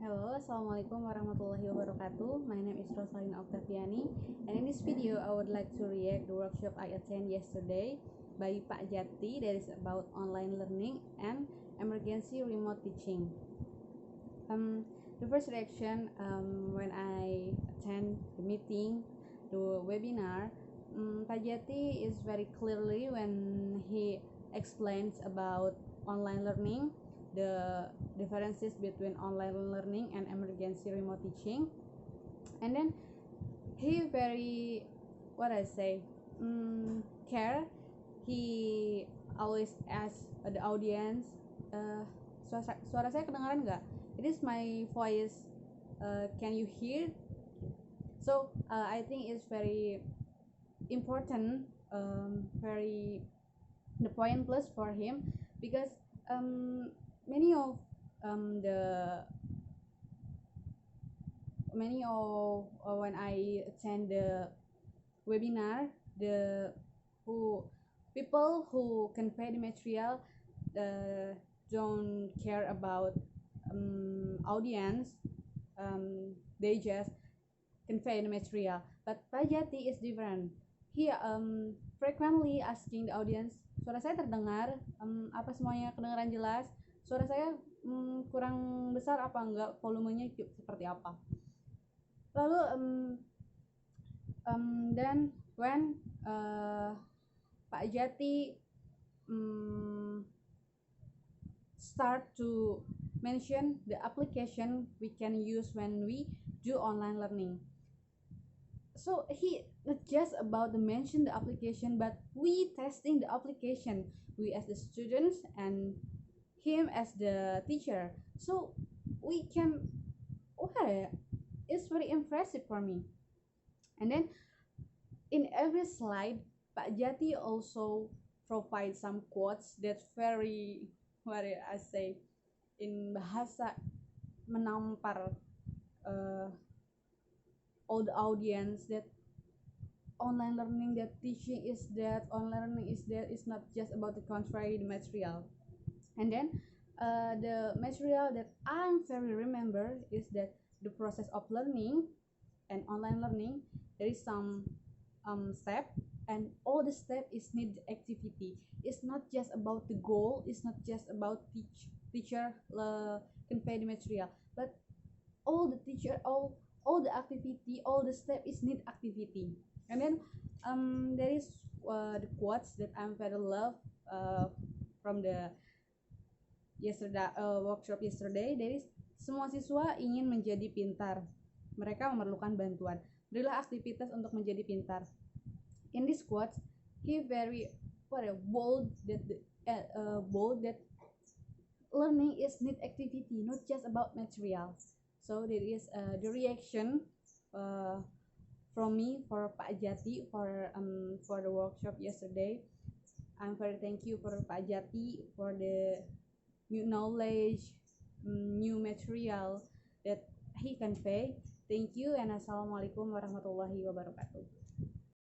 Hello, Assalamualaikum warahmatullahi wabarakatuh. My name is Rosalina Octaviani, and in this video, I would like to react the workshop I attended yesterday by Pak Jati that is about online learning and emergency remote teaching. The first reaction when I attend the meeting, the webinar, Pak Jati is very clearly when he explains about online learning, the differences between online learning and emergency remote teaching, and then he very care. He always ask the audience, suara saya kedengaran nggak? It is my voice, can you hear? So I think it's very important, very the point plus for him, because many of the when I attend the webinar, the who people who convey the material don't care about audience. They just convey the material, but Pak Jati is different. He frequently asking the audience, suara saya terdengar, apa semuanya kedengaran jelas, suara saya kurang besar apa enggak, volumenya seperti apa. Lalu then when Pak Jati start to mention the application we can use when we do online learning. So he not just about to mention the application, but we testing the application, we as the students and him as the teacher. So we can, it's very impressive for me. And then in every slide, Pak Jati also provide some quotes that very in bahasa menampar all the audience that online learning, that teaching is that online learning is that it's not just about the contrary the material. And then the material that I'm very remember is that the process of learning and online learning, there is some step, and all the step is need activity. It's not just about the goal, it's not just about teacher convey the material, but all the teacher, all the activity, all the step is need activity. And then there is the quotes that I'm very love from the workshop yesterday. There is, semua siswa ingin menjadi pintar, mereka memerlukan bantuan, berilah aktivitas untuk menjadi pintar. In this quote, he very bold that learning is need activity, not just about material. So there is the reaction from me for Pak Jati for the workshop yesterday. I'm very thank you for Pak Jati for the new knowledge, new material that he convey. Thank you, and assalamualaikum warahmatullahi wabarakatuh.